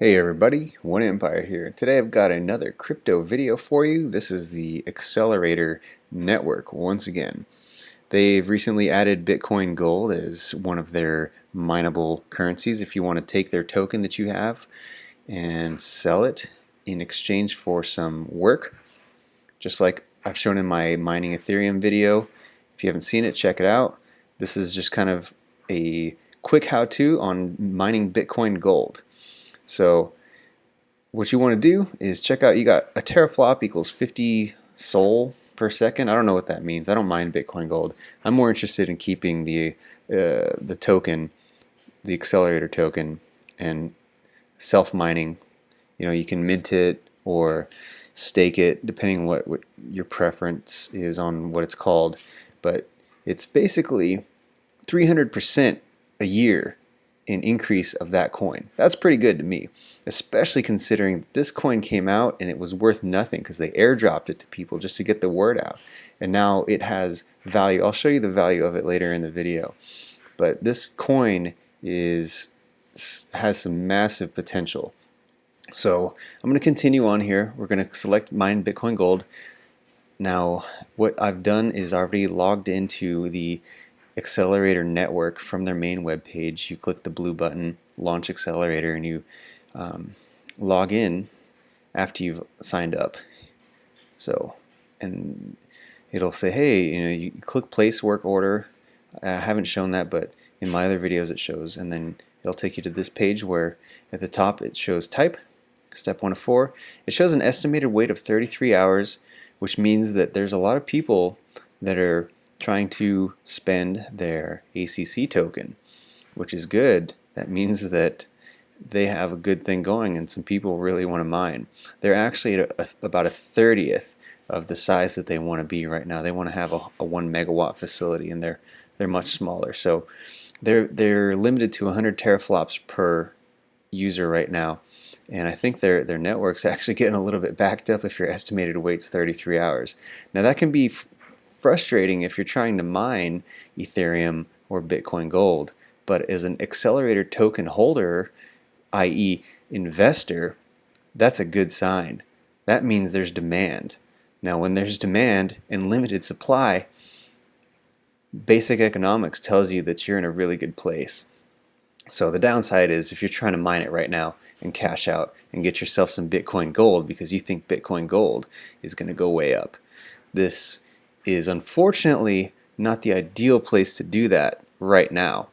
Hey everybody, One Empire here. Today I've got another crypto video for you. This is the Accelerator Network once again. They've recently added Bitcoin Gold as one of their mineable currencies if you want to take their token that you have and sell it in exchange for some work, just like I've shown in my mining Ethereum video. If you haven't seen it, check it out. This is just kind of a quick how-to on mining Bitcoin Gold. So what you want to do is check out, you got a teraflop equals 50 sol per second. I don't know what that means. I don't mind Bitcoin Gold. I'm more interested in keeping the token, the accelerator token, and self-mining. You know, you can mint it or stake it depending on what your preference is on what it's called. But it's basically 300% a year in increase of that coin. That's pretty good to me, especially considering this coin came out and it was worth nothing because they airdropped it to people just to get the word out. And now it has value. I'll show you the value of it later in the video. But this coin has some massive potential. So I'm going to continue on here. We're going to select mine Bitcoin Gold. Now what I've done is already logged into the Accelerator Network from their main web page. You click the blue button, Launch Accelerator, and you log in after you've signed up. So, and it'll say, hey, you click Place Work Order. I haven't shown that, but in my other videos it shows. And then it'll take you to this page where at the top it shows Type, Step 1 of 4. It shows an estimated wait of 33 hours, which means that there's a lot of people that are trying to spend their ACC token, which is good. That means that they have a good thing going and some people really want to mine. They're actually at about a 30th of the size that they want to be right now. They want to have a 1 megawatt facility, and they're much smaller. So they're limited to 100 teraflops per user right now. And I think their network's actually getting a little bit backed up if your estimated wait's 33 hours. Now that can be frustrating if you're trying to mine Ethereum or Bitcoin Gold, but as an accelerator token holder, i.e. investor, that's a good sign. That means there's demand. Now when there's demand and limited supply, basic economics tells you that you're in a really good place. So the downside is if you're trying to mine it right now and cash out and get yourself some Bitcoin Gold because you think Bitcoin Gold is going to go way up. This is unfortunately not the ideal place to do that right now.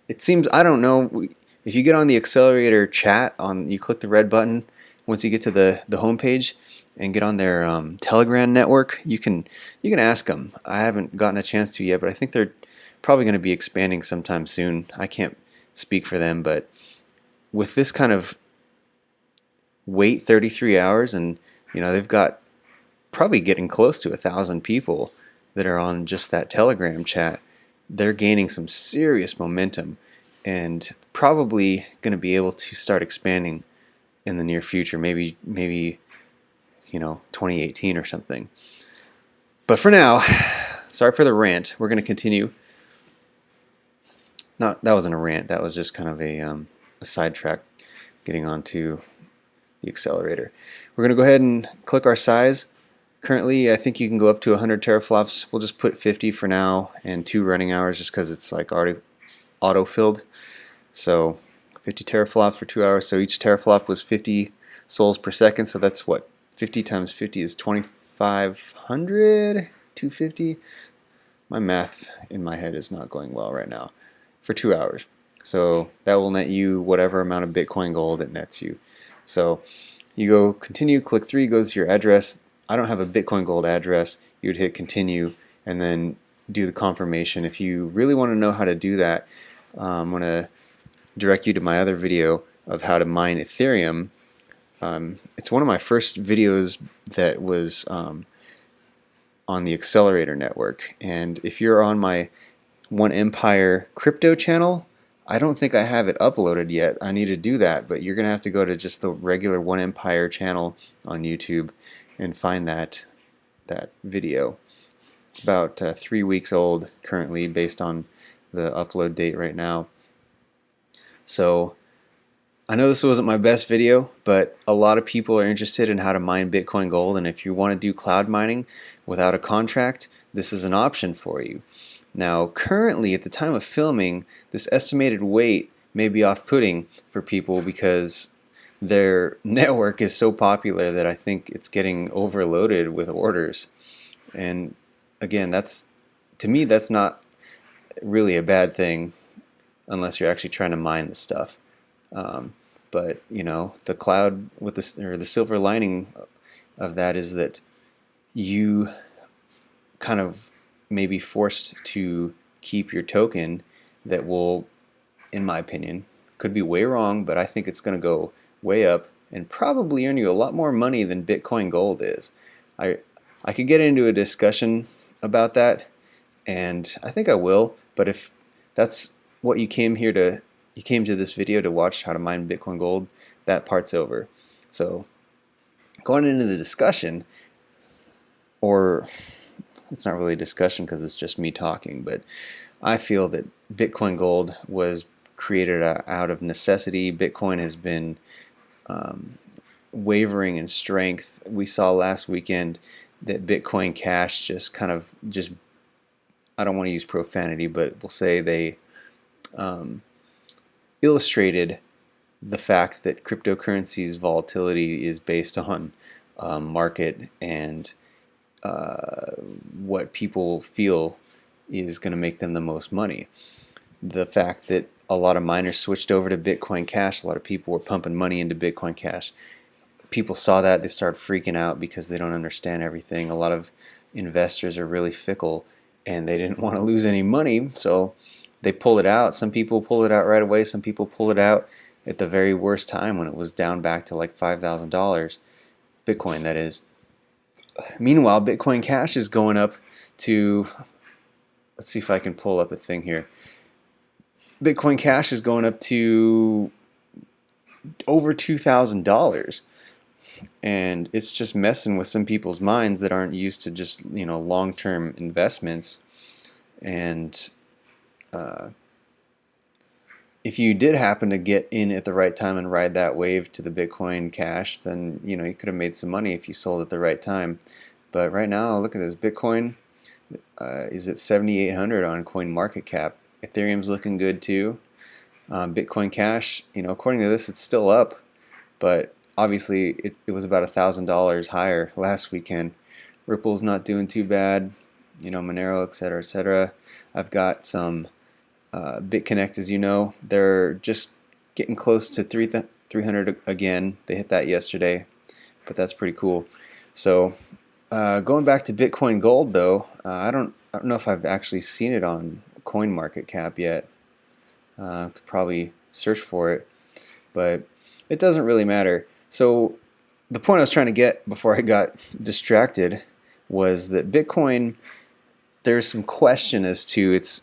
It seems, I don't know, if you get on the accelerator chat, you click the red button once you get to the home page and get on their Telegram network, you can ask them. I haven't gotten a chance to yet, but I think they're probably going to be expanding sometime soon. I can't speak for them, but with this kind of wait 33 hours, and they've got probably getting close to 1,000 people that are on just that Telegram chat. They're gaining some serious momentum and probably going to be able to start expanding in the near future, maybe 2018 or something. But for now, sorry for the rant. We're going to continue. That wasn't a rant. That was just kind of a sidetrack getting onto the accelerator. We're going to go ahead and click our size. Currently, I think you can go up to 100 teraflops. We'll just put 50 for now and 2 running hours just because it's like already auto-filled. So 50 teraflops for 2 hours. So each teraflop was 50 sols per second. So that's what? 50 times 50 is 2,500? 250? My math in my head is not going well right now. For 2 hours. So that will net you whatever amount of Bitcoin Gold it nets you. So you go continue, click 3 goes to your address. I don't have a Bitcoin Gold address. You would hit continue and then do the confirmation. If you really want to know how to do that, I'm going to direct you to my other video of how to mine Ethereum. It's one of my first videos that was on the Accelerator Network. And if you're on my One Empire crypto channel, I don't think I have it uploaded yet. I need to do that, but you're going to have to go to just the regular One Empire channel on YouTube and find that video. It's about 3 weeks old currently based on the upload date right now. So I know this wasn't my best video, but a lot of people are interested in how to mine Bitcoin Gold, and if you want to do cloud mining without a contract, this is an option for you. Now, currently, at the time of filming, this estimated weight may be off-putting for people because their network is so popular that I think it's getting overloaded with orders. And again, to me, that's not really a bad thing unless you're actually trying to mine the stuff. But you know, the cloud with the silver lining of that is that you kind of may be forced to keep your token that will, in my opinion, could be way wrong, but I think it's going to go way up and probably earn you a lot more money than Bitcoin Gold is. I could get into a discussion about that, and I think I will, but if that's what you came to this video to watch how to mine Bitcoin Gold, that part's over. So going into the discussion, or it's not really a discussion because it's just me talking, but I feel that Bitcoin Gold was created out of necessity. Bitcoin has been wavering in strength. We saw last weekend that Bitcoin Cash just I don't want to use profanity, but we'll say they illustrated the fact that cryptocurrency's volatility is based on market and what people feel is going to make them the most money. The fact that a lot of miners switched over to Bitcoin Cash, a lot of people were pumping money into Bitcoin Cash. People saw that, they started freaking out because they don't understand everything. A lot of investors are really fickle and they didn't want to lose any money, so they pull it out. Some people pull it out right away, some people pull it out at the very worst time when it was down back to like $5,000, Bitcoin that is. Meanwhile, Bitcoin Cash is going up to, let's see if I can pull up a thing here. Bitcoin Cash is going up to over $2,000, and it's just messing with some people's minds that aren't used to just, you know, long-term investments. And if you did happen to get in at the right time and ride that wave to the Bitcoin Cash, then you know you could have made some money if you sold at the right time. But right now, look at this. Bitcoin is at 7,800 on CoinMarketCap. Ethereum's looking good too. Bitcoin Cash, you know, according to this, it's still up, but obviously it was about $1,000 higher last weekend. Ripple's not doing too bad. You know, Monero, etc., etc. I've got some BitConnect, as you know, they're just getting close to 300 again. They hit that yesterday, but that's pretty cool. So going back to Bitcoin Gold, though, I don't know if I've actually seen it on CoinMarketCap yet. Could probably search for it, but it doesn't really matter. So the point I was trying to get before I got distracted was that Bitcoin, there's some question as to its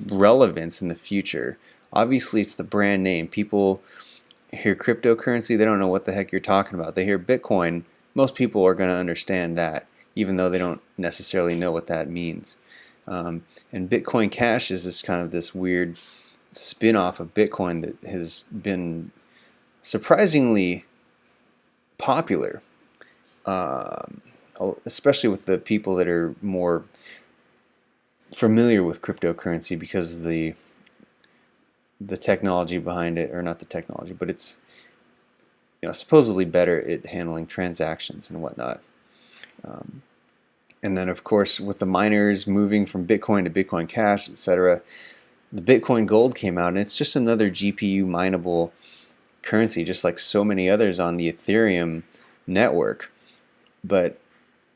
relevance in the future. Obviously, it's the brand name. People hear cryptocurrency, they don't know what the heck you're talking about. They hear Bitcoin, most people are going to understand that, even though they don't necessarily know what that means. And Bitcoin Cash is this weird spin-off of Bitcoin that has been surprisingly popular, especially with the people that are more familiar with cryptocurrency, because the technology behind it, or not the technology, but it's, you know, supposedly better at handling transactions and whatnot. And then, of course, with the miners moving from Bitcoin to Bitcoin Cash, etc., the Bitcoin Gold came out, and it's just another GPU mineable currency, just like so many others on the Ethereum network. But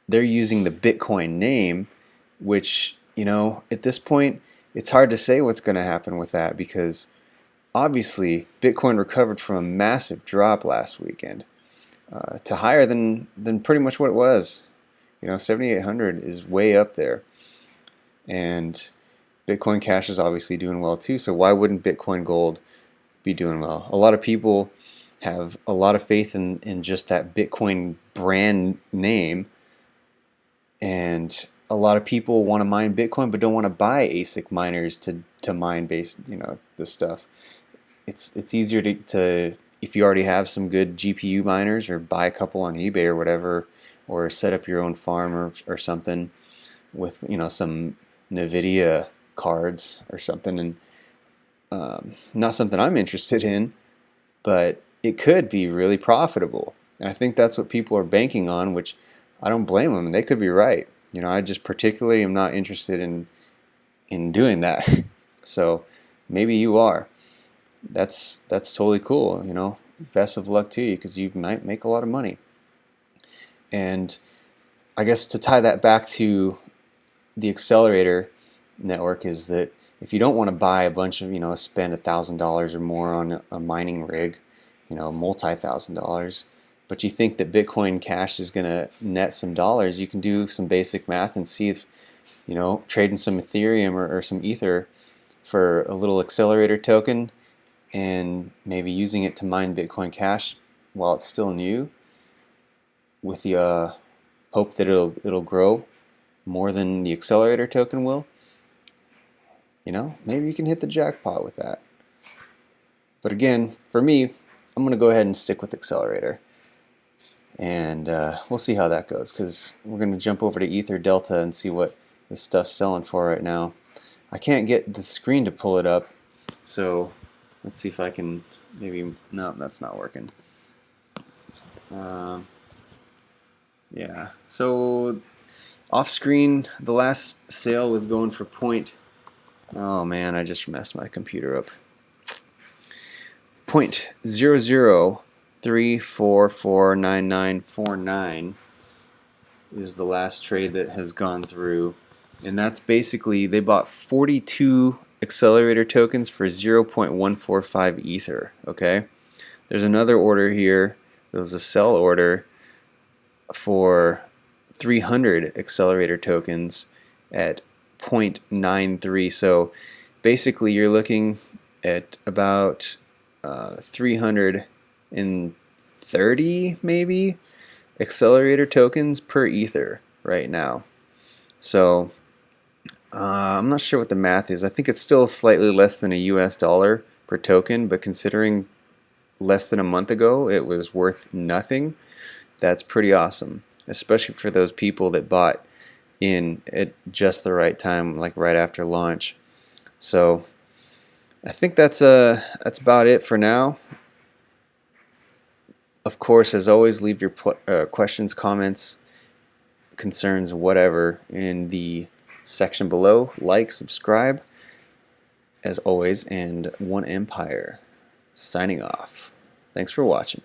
they're using the Bitcoin name, which, you know, at this point, it's hard to say what's going to happen with that, because obviously Bitcoin recovered from a massive drop last weekend to higher than pretty much what it was. You know, 7,800 is way up there, and Bitcoin Cash is obviously doing well too, so why wouldn't Bitcoin Gold be doing well? A lot of people have a lot of faith in just that Bitcoin brand name, and a lot of people want to mine Bitcoin but don't want to buy ASIC miners to mine this stuff. it's easier to if you already have some good GPU miners, or buy a couple on eBay or whatever, or set up your own farm or something with some NVIDIA cards or something. And not something I'm interested in, but it could be really profitable. And I think that's what people are banking on, which I don't blame them. They could be right. I just particularly am not interested in doing that. So maybe you are. That's totally cool. Best of luck to you, because you might make a lot of money. And I guess to tie that back to the accelerator network is that if you don't want to buy a bunch of, spend $1,000 or more on a mining rig, multi-$1,000, but you think that Bitcoin Cash is going to net some dollars, you can do some basic math and see if, trading some Ethereum or some Ether for a little accelerator token, and maybe using it to mine Bitcoin Cash while it's still new, with the hope that it'll grow more than the accelerator token will. Maybe you can hit the jackpot with that. But again, for me, I'm going to go ahead and stick with accelerator, and we'll see how that goes, because we're going to jump over to Ether Delta and see what this stuff's selling for right now. I can't get the screen to pull it up, so let's see if I can maybe. No, that's not working. Yeah, so off screen, the last sale was going for oh man, I just messed my computer up. 0.0034449949 is the last trade that has gone through, and that's basically they bought 42 accelerator tokens for 0.145 Ether. Okay, there's another order here. There was a sell order for 300 accelerator tokens at 0.93. So basically you're looking at about 330 maybe accelerator tokens per Ether right now. So I'm not sure what the math is. I think it's still slightly less than a US dollar per token, but considering less than a month ago it was worth nothing, that's pretty awesome, especially for those people that bought in at just the right time, like right after launch. So I think that's about it for now. Of course, as always, leave your questions, comments, concerns, whatever, in the section below. Like, subscribe, as always, and One Empire signing off. Thanks for watching.